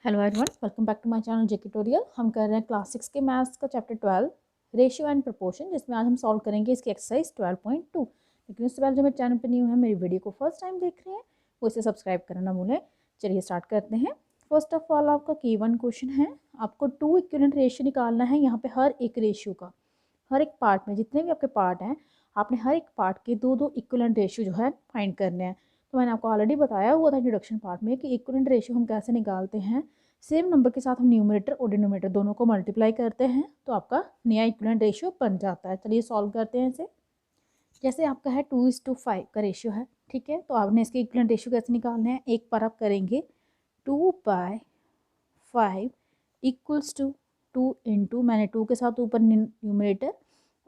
Hello everyone, welcome back to my channel J tutorial. हम कर रहे हैं क्लास 6 के मैथ्स का चैप्टर 12 रेशियो एंड प्रोपोर्शन, जिसमें आज हम सॉल्व करेंगे इसकी एक्सरसाइज 12.2। लेकिन उससे पहले जो मेरे चैनल पर न्यू है, मेरी वीडियो को फर्स्ट टाइम देख रहे हैं, वो इसे सब्सक्राइब करना ना भूलें। चलिए स्टार्ट करते हैं। फर्स्ट ऑफ ऑल आपका की1 क्वेश्चन है, आपको 2 इक्विवेलेंट रेशियो निकालना है। यहाँ पे हर एक रेशियो का, हर एक पार्ट में जितने भी आपके पार्ट हैं, आपने हर एक पार्ट के दो दो इक्विवेलेंट रेशियो जो है फाइंड करने हैं। तो मैंने आपको ऑलरेडी बताया हुआ था इंट्रोडक्शन पार्ट में कि इक्विवेलेंट रेशियो हम कैसे निकालते हैं। सेम नंबर के साथ हम न्यूमरेटर और डिनोमिनेटर दोनों को मल्टीप्लाई करते हैं तो आपका नया इक्विवेलेंट रेशियो बन जाता है। चलिए सॉल्व करते हैं इसे। जैसे आपका है 2:5 का रेशियो है, ठीक है। तो आपने इसके इक्विवेलेंट रेशियो कैसे निकालने हैं, एक बार आप करेंगे 2/5 इक्वल्स टू 2 इंटू, मैंने 2 के साथ ऊपर न्यूमरेटर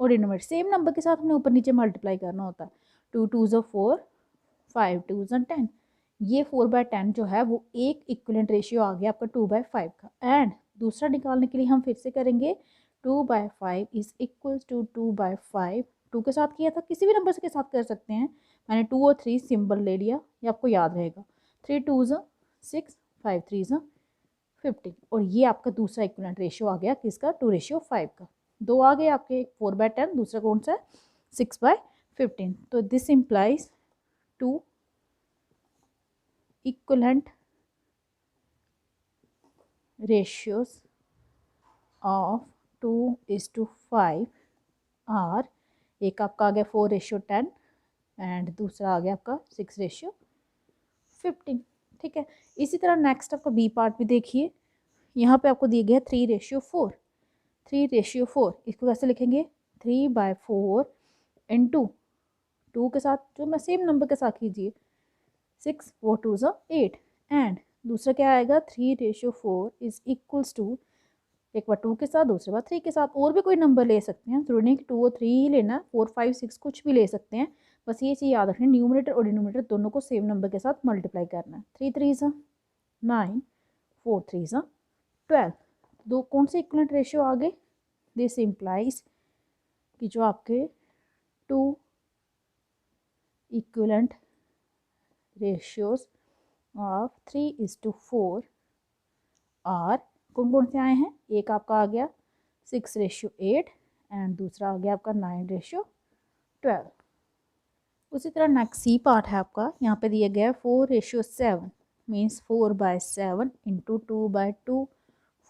और डिनोमिनेटर सेम नंबर के साथ हमने ऊपर नीचे मल्टीप्लाई करना होता है। 2 2 ज़ा 4, 5 2 ज़ा 10। ये 4/10 जो है वो एक इक्विवेलेंट रेशियो आ गया आपका 2/5 का। एंड दूसरा निकालने के लिए हम फिर से करेंगे 2/5 इज इक्वल टू 2/5। 2 के साथ किया था, किसी भी नंबर के साथ कर सकते हैं। मैंने 2 और 3 सिंबल ले लिया, ये आपको याद रहेगा। 3 2 ज़ा 6, 5 3 ज़ा 15। और ये आपका दूसरा इक्विवेलेंट रेशियो आ गया किसका, 2:5 का। दो आ गए आपके, 4/10, दूसरा कौन सा है 6/15। तो this implies 2 equivalent ratios of 2:5 are, एक आपका आ गया 4:10 एंड दूसरा आ गया आपका 6:15। ठीक है। इसी तरह नेक्स्ट आपका बी पार्ट भी देखिए, यहाँ पे आपको दिए गया 3:4। 3:4 इसको कैसे लिखेंगे, 3/4 इंटू 2 के साथ जो मैं सेम नंबर के साथ कीजिए 6 4 2 ज़ा 8। एंड दूसरा क्या आएगा 3:4 इज इक्वल्स टू, एक बार 2 के साथ, दूसरे बार 3 के साथ। और भी कोई नंबर ले सकते हैं, जरूरी नहीं कि 2 और 3 ही लेना, 4 5 6 कुछ भी ले सकते हैं। बस ये चीज़ याद रखनी, न्यूमरेटर और डिनोमिनेटर दोनों को सेम नंबर के साथ मल्टीप्लाई करना है। 3 3 ज़ा 9, 4 3 ज़ा 12। दो कौन से इक्विवेलेंट रेशियो आ गए, दिस इम्प्लाइज कि जो आपके 2 इक्विवेलेंट रेशियोज ऑफ 3:4 आर, कौन कौन से आए हैं, एक आपका आ गया 6:8 एंड दूसरा आ गया आपका 9:12। उसी तरह नेक्स्ट सी पार्ट है आपका, यहाँ पे दिया गया 4:7 मीन्स 4/7 इंटू 2/2,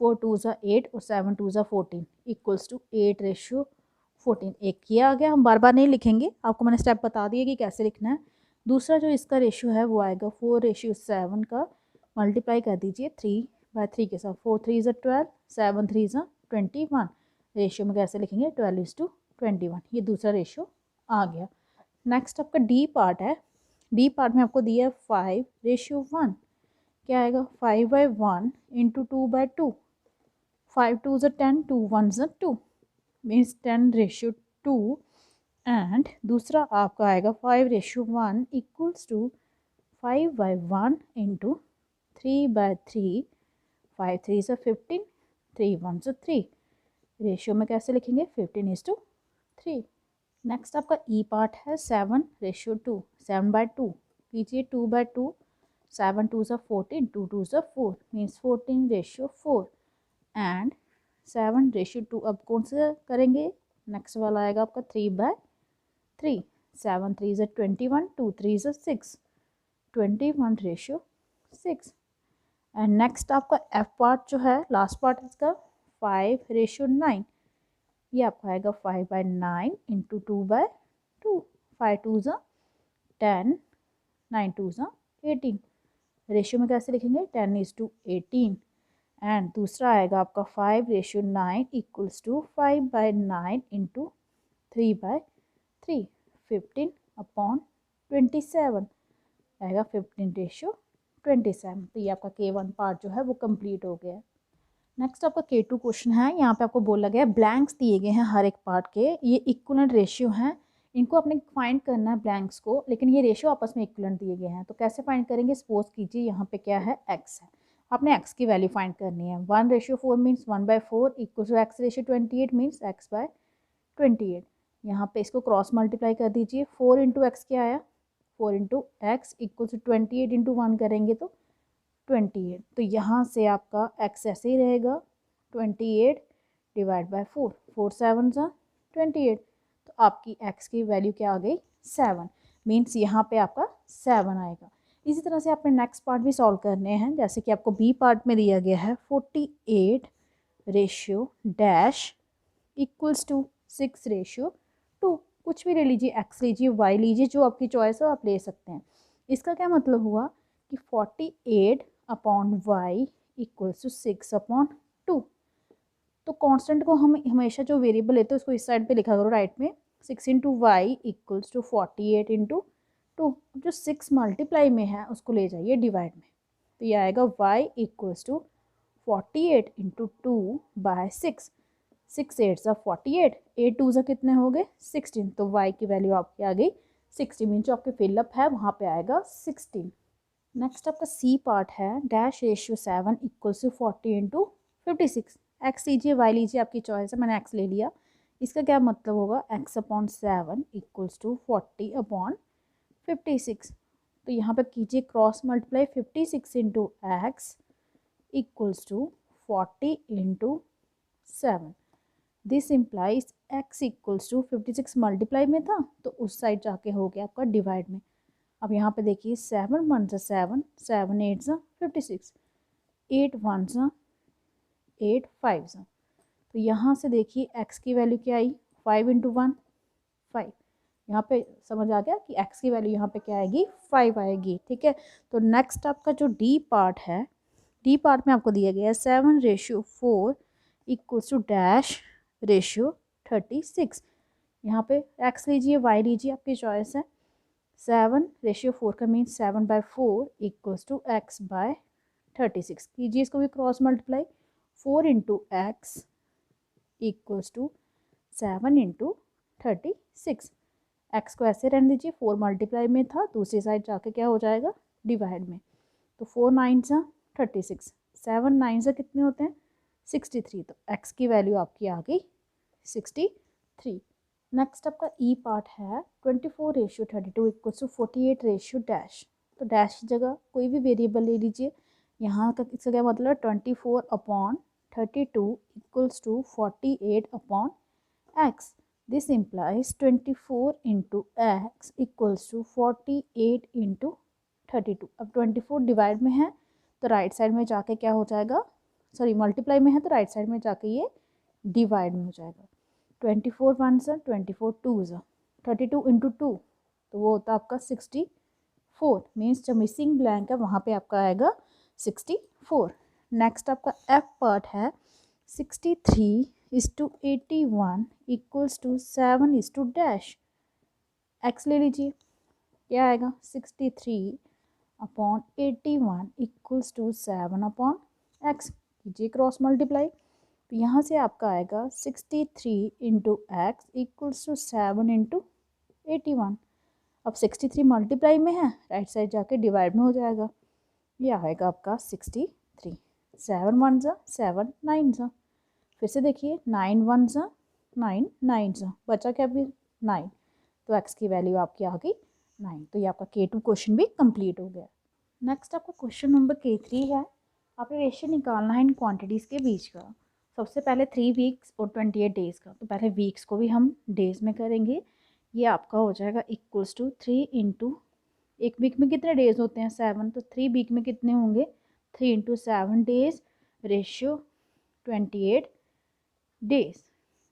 4 2 ज़ा 8 और 7 2 ज़ा 14 इक्वल्स टू 8:14। एक ये आ गया, हम बार बार नहीं लिखेंगे, आपको मैंने स्टेप बता दिया कि कैसे लिखना है। दूसरा जो इसका रेशियो है वो आएगा 4:7 का, मल्टीप्लाई कर दीजिए 3/3 के साथ। 4 3 ज़ा 12, 7 3 ज़ा 21। रेशियो में कैसे लिखेंगे, 12:21। ये दूसरा रेशियो आ गया। नेक्स्ट आपका डी पार्ट है, डी पार्ट में आपको दिया है 5:1। क्या आएगा 5/1 इंटू 2/2, 5 2 ज़ा 10, 2 1 ज़ा 2 मीन्स 10:2। एंड दूसरा आपका आएगा 5:1 इक्वल्स टू 5/1 इंटू 3/3, 5 3 ज़ा 15, 3 1 ज़ा 3। रेशियो में कैसे लिखेंगे, 15:3। नेक्स्ट आपका ई पार्ट है 7:2, 7/2 कीजिए 2/2, 7 2 ज़ा 14, 2 2 ज़ा 4 मीन्स 14:4। एंड 7:2 अब कौन सा करेंगे, नेक्स्ट वाला आएगा आपका 3/3, 7 3 ज़ा 21, 2 3 ज़ा 6, 21:6। एंड नेक्स्ट आपका एफ पार्ट जो है, लास्ट पार्ट इसका 5:9। ये आपका आएगा 5/9 इंटू 2/2, 5 2 ज़ा 10, 9 2 ज़ा 18। रेशियो में कैसे लिखेंगे, 10:18। एंड दूसरा आएगा आपका 5:9 इक्वल्स टू 5/9 इंटू 3/3, 15/27 आएगा 15:27। तो ये आपका K1 पार्ट जो है वो कंप्लीट हो गया है। नेक्स्ट आपका K2 क्वेश्चन है, यहाँ पे आपको बोला गया है, ब्लैंक्स दिए गए हैं हर एक पार्ट के, ये इक्विवेलेंट रेशियो हैं, इनको आपने फाइंड करना है ब्लैंक्स को, लेकिन ये रेशियो आपस में इक्विवेलेंट दिए गए हैं। तो कैसे फाइंड करेंगे, सपोज कीजिए यहाँ पे क्या है, x है, आपने x की वैल्यू फाइंड करनी है। 1:4 means 1/4 equal to x:28 means x/28। यहाँ पे इसको क्रॉस मल्टीप्लाई कर दीजिए, 4 इंटू एक्स क्या आया, 4 into X equal to 28 into 1 करेंगे तो 28। तो यहाँ से आपका x ऐसे ही रहेगा 28 डिवाइड बाय 4, 4 7 सा 28। तो आपकी x की वैल्यू क्या आ गई 7, मीन्स यहाँ पे आपका 7 आएगा। इसी तरह से आपने नेक्स्ट पार्ट भी सॉल्व करने हैं, जैसे कि आपको बी पार्ट में दिया गया है 48 ratio dash equals to 6 ratio 2। कुछ भी ले लीजिए, x लीजिए, y लीजिए, जो आपकी चॉइस है आप ले सकते हैं। इसका क्या मतलब हुआ कि 48 upon Y equals to 6 upon 2। तो कांस्टेंट को हम हमेशा जो वेरिएबल लेते हैं उसको इस साइड पे लिखा करो राइट में। 6 into Y equals to 48 into 2। जो 6 मल्टीप्लाई में है उसको ले जाइए डिवाइड में, तो ये आएगा y equals to 48 into 2 by 6। 6 8 सा 48, 8 2 सा कितने हो गए 16। तो y की वैल्यू आपकी आ गई 60, मीन जो आपके फिलअप है वहाँ पे आएगा 16। नेक्स्ट आपका सी पार्ट है dash ratio 7 equals to 40 into 56। X लीजिए वाई लीजिए, आपकी चॉइस है, मैंने एक्स ले लिया। इसका क्या मतलब होगा x upon 7 equals to 40 upon 56। तो यहाँ पे कीजिए cross multiply 56 into x equals to 40 into 7। This implies x equals to 56 multiply में था तो उस साइड जाके हो गया आपका डिवाइड में। अब यहाँ पे देखिए 7 1 सा 7, 7 8 सा 56, 8 1 सा 8 5 सा। तो यहाँ से देखिए x की वैल्यू क्या आई 5 इंटू 1 5। यहाँ पे समझ आ गया कि x की वैल्यू यहाँ पे क्या आएगी 5 आएगी। ठीक है, तो नेक्स्ट आपका जो डी पार्ट है, डी पार्ट में आपको दिया गया है 7 ratio 4 equals to dash ratio 36। यहाँ पे x लीजिए y लीजिए, आपकी चॉइस है। 7 रेशियो 4 का mean 7 by 4 equals to x by 36। कीजिए इसको भी cross multiply, 4 into x equals to 7 into 36। X को ऐसे रहने दीजिए, 4 मल्टीप्लाई में था, दूसरी साइड जाके क्या हो जाएगा डिवाइड में। तो 4 9 सा 36, 7 9 से कितने होते हैं 63। तो एक्स की वैल्यू आपकी आ गई 63। नेक्स्ट आपका ई पार्ट है 24 ratio 32 equals to 48 ratio dash. तो डैश की जगह कोई भी वेरिएबल ले लीजिए। यहाँ का इसका क्या मतलब 24 upon 32 equals to 48 upon x. This implies 24 into x equals to 48 into 32। अब 24 डिवाइड में है तो राइट साइड में जाके क्या हो जाएगा, सॉरी मल्टीप्लाई में है तो राइट साइड में जाके ये डिवाइड में हो जाएगा। 24 1 सा 24 2 सा 32 इंटू 2, तो वो होता है आपका 64। मीन्स जो मिसिंग ब्लैंक है वहाँ पे आपका आएगा 64। नेक्स्ट आपका एफ पार्ट है 63 is to 81 equals to 7 is to dash. X ले लीजिए, क्या आएगा 63 upon 81 equals to 7 upon x. कीजिए क्रॉस मल्टीप्लाई, तो यहाँ से आपका आएगा 63 into x equals to 7 into 81। अब 63 मल्टीप्लाई में है, राइट साइड जाके डिवाइड में हो जाएगा, ये आएगा आपका 63। 7 1 सा 7 9 सा, फिर से देखिए 9 1 सा 9 9 सा, बचा क्या फिर 9। तो एक्स की वैल्यू आपकी आ गई 9। तो ये आपका K2 क्वेश्चन भी कंप्लीट हो गया। नेक्स्ट आपका क्वेश्चन नंबर K3 है। आपने रेशियो निकालना है इन क्वांटिटीज़ के बीच का। सबसे पहले 3 वीक्स और 28 डेज़ का। तो पहले वीक्स को भी हम डेज़ में करेंगे। ये आपका हो जाएगा इक्वल्स टू 3 इंटू, एक वीक में कितने डेज़ होते हैं 7, तो 3 वीक में कितने होंगे 3 into 7 days ratio 28 days.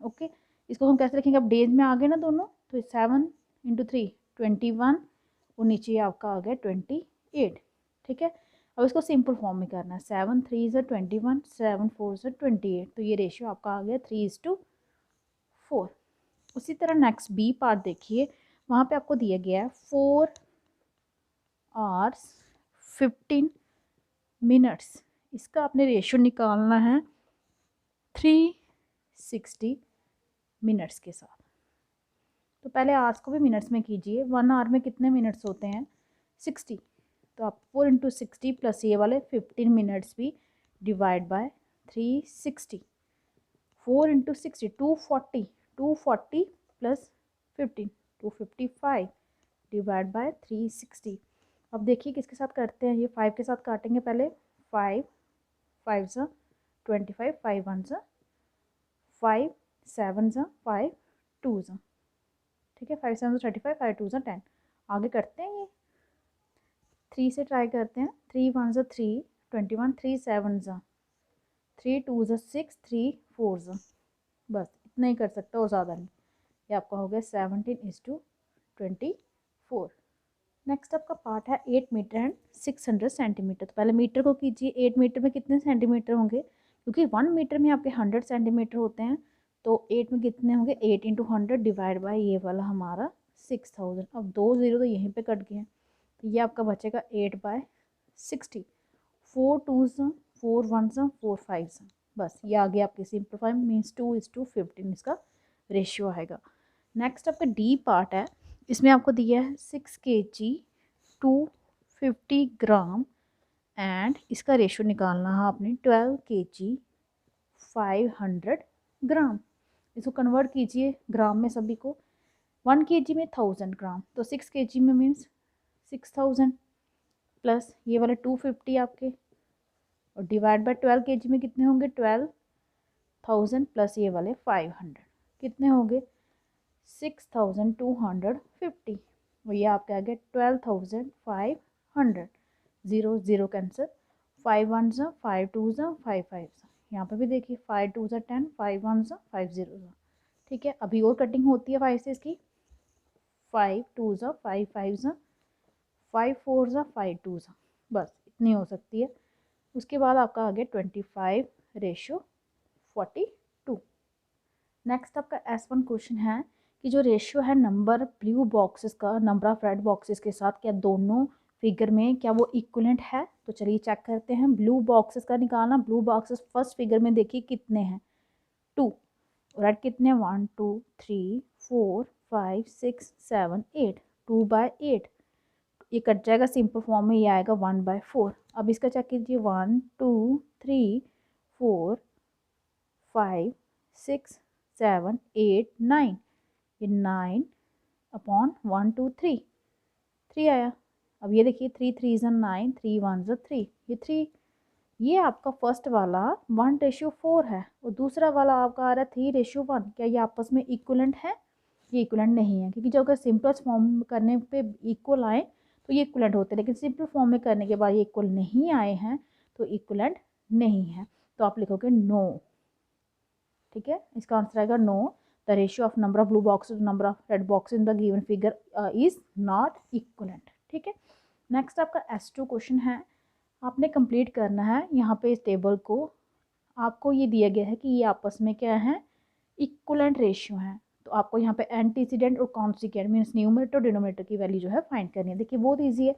Okay, इसको हम कैसे लिखेंगे, अब डेज में आ गए ना दोनों, तो 7 इंटू 3 21 और नीचे आपका आ गया 28। ठीक है, अब इसको सिंपल फॉर्म में करना है। 7 3 ज़ा 21, 7 4 ज़ा 28। तो ये रेशियो आपका आ गया 3:4। उसी तरह नेक्स्ट बी पार्ट देखिए, वहाँ पे आपको दिया गया है 4 hours 15 minutes। इसका आपने रेशियो निकालना है 360 मिनट्स के साथ। तो पहले आवर्स को भी मिनट्स में कीजिए। 1 आवर में कितने मिनट्स होते हैं 60। तो आप 4 इंटू 60 प्लस ये वाले 15 मिनट्स भी divide by 360। 4 into 60 240, 240 plus 15 255 divide by 360। अब देखिए किसके साथ करते हैं, ये 5 के साथ काटेंगे पहले। 5 5 ज़ा 25, 5 1 ज़ा 5 7 ज़ा 5 2 ज़ा, ठीक है। 5 7 ज़ा 35, 5 2 ज़ा 10। आगे करते हैं, ये 3 से ट्राई करते हैं। 3 1 ज़ा 3 21, 3 7 ज़ा 3 2 ज़ा 6 3 4 ज़ा, बस इतना ही कर सकता हो, ज़्यादा नहीं। ये आपका हो गया 17:24। नेक्स्ट आपका पार्ट है 8 मीटर एंड 600 सेंटीमीटर। तो पहले मीटर को कीजिए, 8 मीटर में कितने सेंटीमीटर होंगे, क्योंकि 1 मीटर में आपके 100 सेंटीमीटर होते हैं, तो 8 में कितने होंगे, 8 इंटू 100 डिवाइड बाई ये वाला हमारा 6000। अब 2 ज़ीरो तो यहीं पे कट गए हैं, तो ये आपका बचेगा 8/60। 4 2 4 1 4 5, बस ये आगे आपके सिंपलीफाई मीन्स 2:15 इसका रेशियो आएगा। नेक्स्ट आपका डी पार्ट है, इसमें आपको दिया है 6 kg 250 ग्राम एंड इसका रेशियो निकालना है आपने 12 kg 500 ग्राम। इसको कन्वर्ट कीजिए ग्राम में सभी को। 1 kg में 1000 ग्राम, तो 6 kg में मीन्स 6000 प्लस ये वाले 250 आपके, और डिवाइड बाय 12 kg में कितने होंगे, 12,000 प्लस ये वाले 500, कितने होंगे 6250। और ये आपके आगे 12,500। 0 0 कैंसिल, 5 1 ज़ा 5 2 ज़ा 5 5 ज़ा, यहाँ पे भी देखिए 5 2 ज़ा 10 5 1 ज़ा 5 0 ज़ा, ठीक है। अभी और कटिंग होती है 5 से इसकी, 5 2 ज़ा 5 5 ज़ा 5 4 ज़ा 5 2 ज़ा, बस इतनी हो सकती है। उसके बाद आपका आ गया 25:42। नेक्स्ट आपका S1 क्वेश्चन है कि जो रेशियो है नंबर ब्लू बॉक्सेस का नंबर ऑफ रेड बॉक्सेस के साथ, क्या दोनों फिगर में क्या वो इक्वलेंट है। तो चलिए चेक करते हैं। ब्लू बॉक्सेस का निकालना, ब्लू बॉक्सेस फर्स्ट फिगर में देखिए कितने हैं, 2, रेड कितने 1 2 3 4 5 6 7 8, 2/8, ये कट जाएगा सिंपल फॉर्म में, ये आएगा 1/4। अब इसका चेक कीजिए 1 2 3 4 5 6 7 8 9, ये 9/1 2 3 आया। अब ये देखिए 3 3 ज़ा 9 3 1 ज़ा 3, ये 3, ये आपका फर्स्ट वाला 1:4 है और दूसरा वाला आपका आ रहा है 3:1। क्या ये आपस में इक्वलेंट है, ये इक्वलेंट नहीं है, क्योंकि जो अगर सिंपलेस्ट फॉर्म करने पे इक्वल आए तो ये इक्वलेंट होते हैं, लेकिन सिंपल फॉर्म में करने के बाद ये इक्वल नहीं आए हैं तो इक्वलेंट नहीं है। तो आप लिखोगे नो, ठीक है। इसका आंसर आएगा no, the ratio of number of blue boxes number of red boxes in the given figure is not equivalent, ठीक है। नेक्स्ट आपका S2 क्वेश्चन है, आपने कंप्लीट करना है। यहाँ पे इस टेबल को आपको ये दिया गया है कि ये आपस में क्या है, इक्वलेंट रेशियो है। तो आपको यहाँ पे एंटीसीडेंट और कॉन्सिक्वेंट मीन्स न्यूमरेटर और डिनोमिनेटर की वैल्यू जो है फाइंड करनी है। देखिए बहुत ईजी है,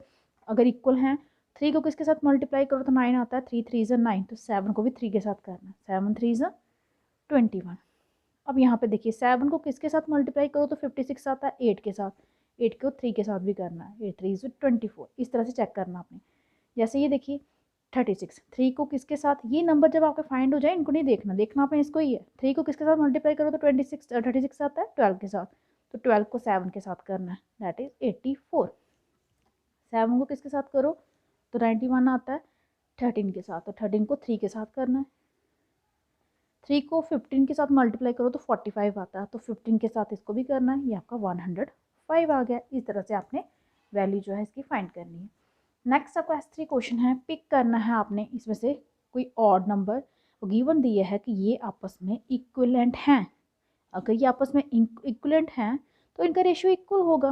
अगर इक्वल हैं 3 को किसके साथ मल्टीप्लाई करो तो 9 आता है, 3 3 ज़ा 9, तो 7 को भी 3 के साथ करना है, 7 3 ज़ा 21। अब यहाँ पे देखिए 7 को किसके साथ मल्टीप्लाई करो तो 56 आता है, 8 के साथ, 8 को 3 के साथ भी करना है, 8 3 ज़ा 24, इस तरह से चेक करना आपने। जैसे ये देखिए 36, 3 को किसके साथ, ये नंबर जब आपके फाइंड हो जाए इनको नहीं देखना, देखना आपने इसको ही है। 3 को किसके साथ मल्टीप्लाई करो तो 36 आता है 12 के साथ, तो 12 को 7 के साथ करना है, दैट इज 84। 7 को किसके साथ करो तो 91 आता है 13 के साथ, तो 13 को 3 के साथ करना है। 3 को 15 के साथ मल्टीप्लाई करो तो 45 आता है, तो 15 के साथ इसको भी करना है, ये आपका 105 आ गया। इस तरह से आपने वैल्यू जो है इसकी फाइंड करनी है। नेक्स्ट आपका S3 क्वेश्चन है, पिक करना है आपने इसमें से कोई ऑड नंबर, गिवन दिया है कि ये आपस में इक्विवेलेंट हैं। अगर ये आपस में इक्विवेलेंट हैं तो इनका रेशियो इक्वल होगा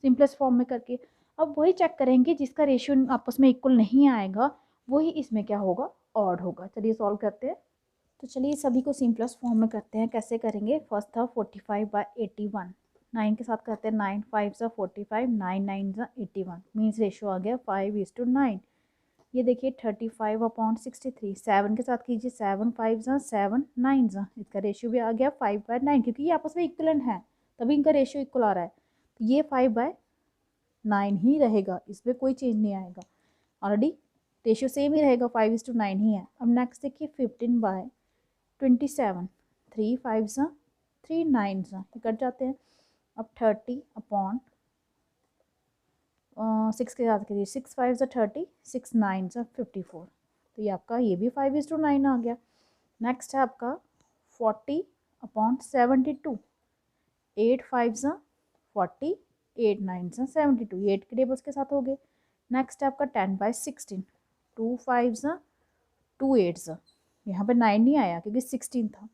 सिंपलेस्ट फॉर्म में करके। अब वही चेक करेंगे जिसका रेशियो आपस में इक्वल नहीं आएगा वही इसमें क्या होगा, ऑड होगा। चलिए सॉल्व करते हैं। तो चलिए सभी को सिंपलेस्ट फॉर्म में करते हैं। कैसे करेंगे, फर्स्ट था 45/81, 9 के साथ करते हैं, 9 5 ज़ा 45, 9 9 ज़ा 81, मीन्स रेशियो आ गया 5:9। ये देखिए 35/63, 7 के साथ कीजिए, 7 5 ज़ा 7 9 ज़ा, इसका रेशियो भी आ गया 5/9, क्योंकि ये आपस में इक्वलेंट है तभी इनका रेशियो इक्वल आ रहा है, तो ये 5/9 ही रहेगा, इसमें कोई चेंज नहीं आएगा, ऑलरेडी रेशियो सेम ही रहेगा, 5:9 ही है। अब नेक्स्ट देखिए 15/27, 3 5 ज़ा 3 9 ज़ा, ये कट जाते हैं। अब 30/6 के साथ करिए, 6 5 ज़ा 30, 6 9 ज़ा 54, तो ये आपका ये भी 5:9 आ गया। नेक्स्ट है आपका 40/72, 8 5 40, 8 9 72, ये 8 के टेबल्स के साथ हो गए। नेक्स्ट है आपका 10/16, 2 5 2 8, यहाँ पे 9 नहीं आया क्योंकि 16 था।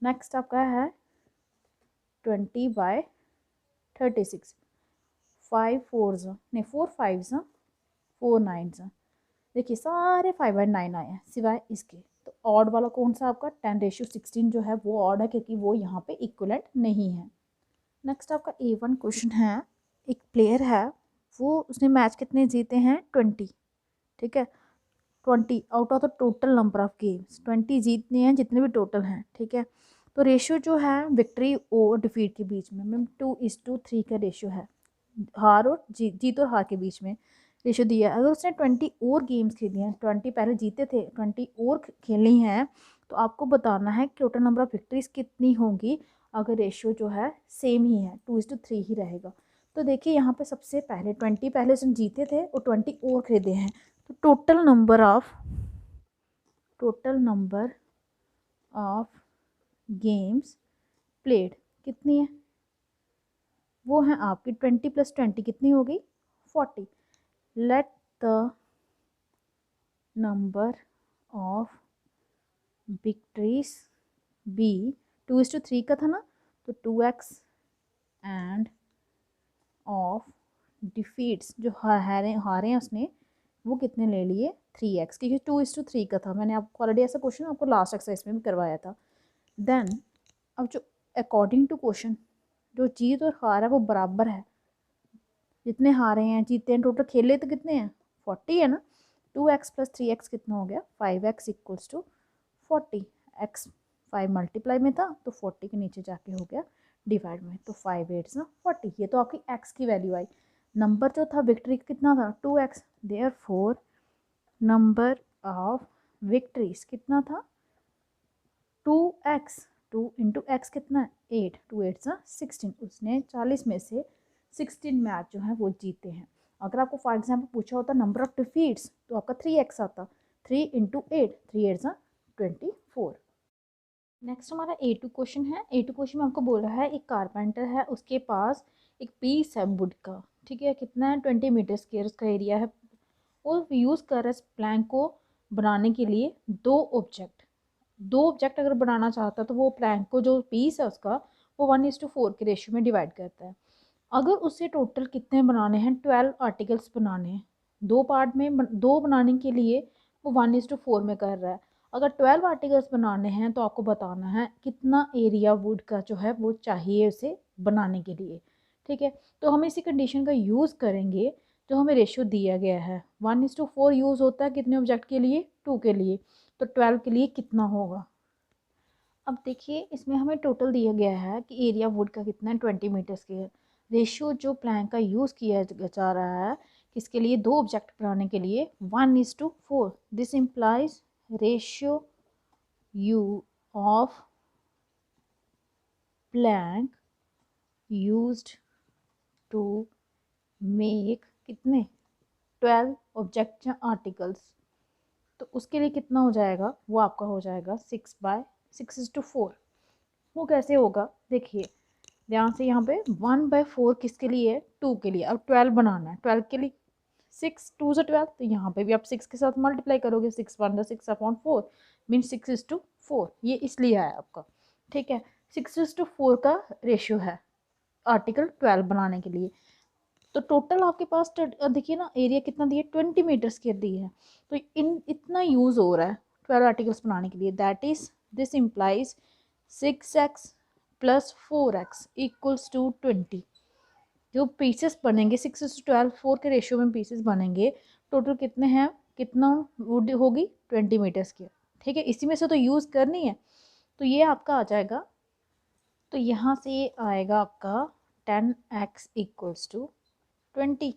नेक्स्ट आपका है 20/36, 5 4 नहीं 4 5 4 9, देखिए सारे 5/9 आए हैं सिवाय इसके। तो ऑड वाला कौन सा आपका 10:16 जो है वो ऑड है क्योंकि वो यहाँ पे इक्वलेंट नहीं है। नेक्स्ट आपका A1 क्वेश्चन है, एक प्लेयर है वो उसने मैच कितने जीते हैं 20, ठीक है 20 out of the total number of games, 20 जीतने हैं जितने भी टोटल हैं, ठीक है। तो रेशियो जो है विक्ट्री और डिफीट के बीच में मैम 2:3 का रेशियो है, हार और जीत और हार के बीच में रेशियो दिया है। अगर उसने 20 और गेम्स खेली हैं, 20 पहले जीते थे 20 और खेली हैं, तो आपको बताना है टोटल नंबर ऑफ विक्ट्रीज कितनी होंगी अगर रेशियो जो है सेम ही है 2:3 ही रहेगा। तो देखिए यहाँ पे सबसे पहले 20 पहले उसने जीते थे और 20 और खरीदे हैं, तो total number of games played कितनी है, वो है आपकी 20 + 20 कितनी होगी 40। Let the number of victories be 2:3 का था ना, तो 2x एंड ऑफ डिफीट्स जो हारे हैं उसने वो कितने ले लिए 3x, क्योंकि 2:3 का था। मैंने आपको ऑलरेडी ऐसा क्वेश्चन आपको लास्ट एक्सरसाइज में भी करवाया था। देन अब जो अकॉर्डिंग टू क्वेश्चन जो जीत और हार है वो बराबर है, जितने हारे हैं जीते हैं टोटल खेले तो कितने हैं 40 है ना। 2x + 3x कितना हो गया 5x = 40, x 5 मल्टीप्लाई में था तो 40 के नीचे जाके हो गया डिवाइड में, तो 5 8 40, ये तो आपकी x की वैल्यू आई। नंबर जो था विक्ट्री कितना था 2x, therefore number of victories कितना था 2x, 2 × x कितना है 8, 2 8 16, उसने 40 में से 16 मैच जो है वो जीते हैं। अगर आपको फॉर एग्जाम्पल पूछा होता नंबर ऑफ डिफीट्स तो आपका 3x आता, 3 × 8, 3 8 24। नेक्स्ट हमारा A2 क्वेश्चन है। A2 क्वेश्चन में आपको बोल रहा है एक कारपेंटर है, उसके पास एक पीस है वुड का, ठीक है कितना है 20 मीटर स्क्वायर उसका एरिया है, और यूज़ कर रहा है प्लैंक को बनाने के लिए दो ऑब्जेक्ट अगर बनाना चाहता है तो वो प्लैंक को जो पीस है उसका वो 1:4 के रेशियो में डिवाइड करता है। अगर उसे टोटल कितने बनाने हैं 12 आर्टिकल्स बनाने हैं, दो पार्ट में दो बनाने के लिए वो 1:4 में कर रहा है। अगर 12 आर्टिकल्स बनाने हैं तो आपको बताना है कितना एरिया वुड का जो है वो चाहिए उसे बनाने के लिए, ठीक है। तो हम इसी कंडीशन का यूज़ करेंगे जो हमें रेशियो दिया गया है 1:4 यूज़ होता है कितने ऑब्जेक्ट के लिए 2 के लिए, तो 12 के लिए कितना होगा। अब देखिए इसमें हमें टोटल दिया गया है कि एरिया वुड का कितना है 20 मीटर स्क्वायर। रेशियो जो प्लैंक का यूज़ किया जा रहा है किसके लिए दो ऑब्जेक्ट बनाने के लिए 1:4, this implies ratio you of plank used to make कितने 12 ऑब्जेक्ट या आर्टिकल्स, तो उसके लिए कितना हो जाएगा वो आपका हो जाएगा 6/6:4। वो कैसे होगा देखिए ध्यान से, यहाँ पे 1/4 किसके लिए है 2 के लिए। अब 12 बनाना है 12 के लिए 6 2 से 12, तो यहाँ पे भी आप 6 के साथ मल्टीप्लाई करोगे 6 1 6/4 मीन 6:4, ये इसलिए है आपका, ठीक है 6:4 का रेशियो है आर्टिकल 12 बनाने के लिए। तो टोटल आपके पास देखिए ना एरिया कितना दिया 20 मीटर स्क्वायर दी है, तो इतना यूज़ हो रहा है 12 आर्टिकल्स बनाने के लिए, that is this implies 6x + 4x = 20। जो पीसेस बनेंगे 6:12 4 के रेशियो में पीसेस बनेंगे, टोटल कितने हैं कितना वुड होगी 20 मीटर स्क्वायर, ठीक है इसी में से तो यूज़ करनी है। तो ये आपका आ जाएगा, तो यहाँ से ये आएगा आपका 10x = 20,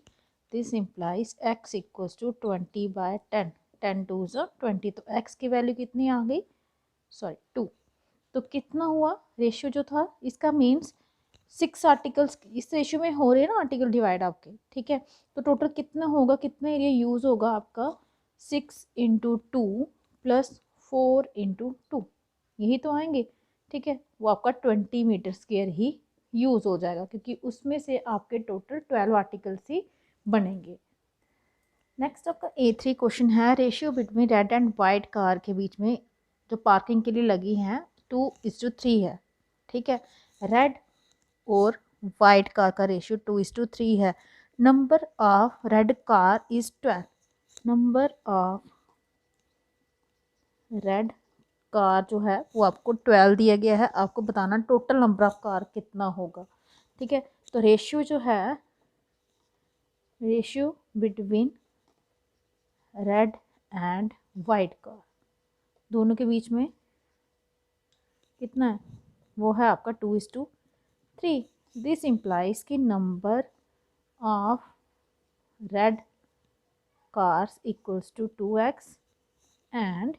दिस इम्प्लाइज x = 20/10, 10 2 20, तो x की वैल्यू कितनी आ गई 2। तो कितना हुआ रेशियो जो था इसका मीन्स 6 आर्टिकल्स इस रेशियो में हो रहे हैं ना आर्टिकल डिवाइड आपके, ठीक है। तो टोटल कितना होगा कितना एरिया यूज़ होगा आपका 6 इंटू 2 प्लस 4 इंटू 2, यही तो आएंगे। ठीक है, वो आपका 20 मीटर स्क्वायर ही यूज़ हो जाएगा, क्योंकि उसमें से आपके टोटल 12 आर्टिकल्स ही बनेंगे। नेक्स्ट आपका A3 क्वेश्चन है, ratio between red and white car के बीच में जो पार्किंग के लिए लगी हैं 2:3 है। ठीक है, रेड और वाइट कार का रेशियो 2:3 है। Number of red car is 12। Number of red car जो है वो आपको 12 दिया गया है, आपको बताना टोटल नंबर ऑफ कार कितना होगा। ठीक है, तो रेशियो जो है, ratio between red and white car दोनों के बीच में कितना है, वो है आपका 2:3। दिस इम्प्लाइज कि number of red cars equals to 2x and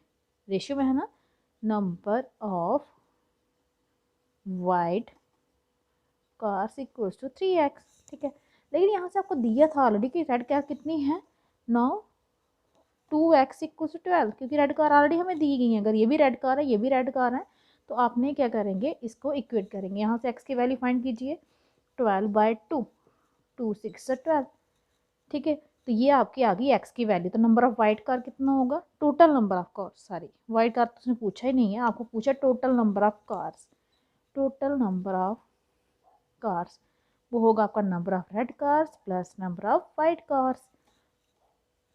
ratio में है ना, number of white cars equals to 3x। ठीक है, लेकिन यहाँ से आपको दिया था ऑलरेडी कि रेड कार कितनी है, नाउ 2x इक्वल्स टू 12, क्योंकि रेड कार ऑलरेडी हमें दी गई है। अगर ये भी रेड कार है, ये भी रेड कार है, तो आपने क्या करेंगे, इसको इक्वेट करेंगे। यहाँ से x की वैल्यू फाइंड कीजिए, 12/2, 2 6 12। ठीक है, तो ये आपकी आ गई x की वैल्यू। तो नंबर ऑफ वाइट कार कितना होगा, total number of cars, sorry white car तो उसने पूछा ही नहीं है, आपको पूछा total number of cars. Total number of cars वो होगा आपका number of red cars plus number of white cars.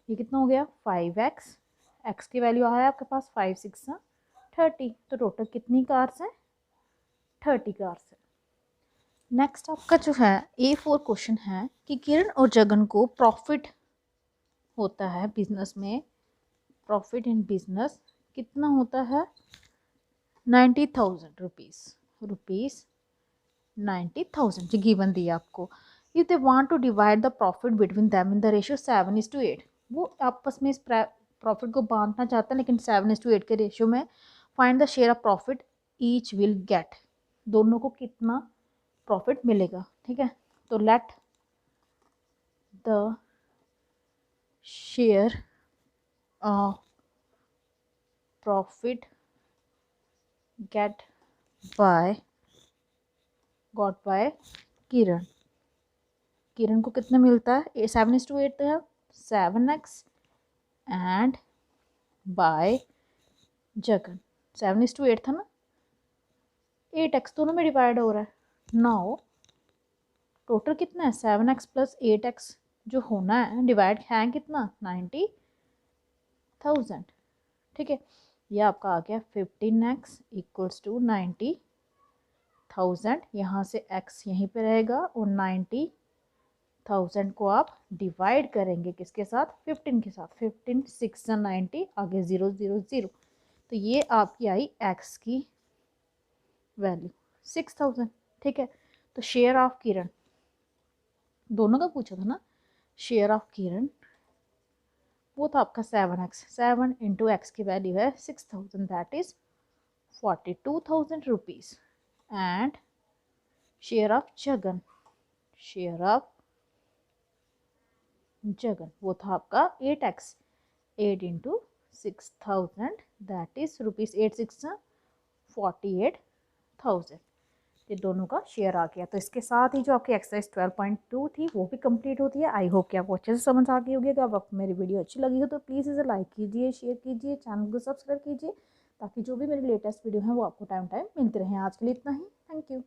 ये कितना हो गया, 5x, x की वैल्यू आया आपके पास 5 6 30, तो टोटल कितनी कार्स हैं, 30 कार्स है। नेक्स्ट आपका जो है A4 क्वेश्चन है कि किरण और जगन को प्रॉफिट होता है बिजनेस में, प्रॉफिट इन बिजनेस कितना होता है, 90,000 रुपीज़ 90,000 जी गिवन दिया आपको। If they want to divide the profit between them in the ratio 7:8, वो आपस में इस प्रॉफिट को बांटना चाहते हैं, लेकिन 7:8 के रेशियो में। Find the share of profit each will get, दोनों को कितना प्रॉफिट मिलेगा। ठीक है, तो let the share of profit got by Kiran. Kiran को कितना मिलता है, 7:8 है, 7x एंड बाय जगन 7:8 था ना, 8x दोनों में डिवाइड हो रहा है। नाउ टोटल कितना है, 7x प्लस 8x जो होना है डिवाइड है कितना, 90,000। ठीक है, ये आपका आ गया 15x इक्वल्स टू 90,000। यहाँ से x यहीं पे रहेगा और 90,000 को आप डिवाइड करेंगे किसके साथ, 15 के साथ। 15 6 90, आगे 0 0 0, तो ये आपकी आई x की वैल्यू 6,000। ठीक है, तो शेयर ऑफ किरण दोनों का पूछा था ना, शेयर ऑफ किरण वो था आपका 7x, 7 इंटू एक्स की वैल्यू है 6,000, that is 42,000 rupees. And share of Jagan, share of Jagan वो था आपका 8x, 8 into 6,000, that is rupees 8 6 48,000। ये दोनों का शेयर आ गया। तो इसके साथ ही जो आपकी एक्सरसाइज 12.2 थी वो भी कंप्लीट होती है। आई होप कि आपको अच्छे से समझ आ गई होगी। अगर आपको मेरी वीडियो अच्छी लगी हो तो प्लीज़ इसे लाइक कीजिए, शेयर कीजिए, चैनल को सब्सक्राइब कीजिए, ताकि जो भी मेरी लेटेस्ट वीडियो है वो आपको टाइम टाइम मिलते रहें। आज के लिए इतना ही, थैंक यू।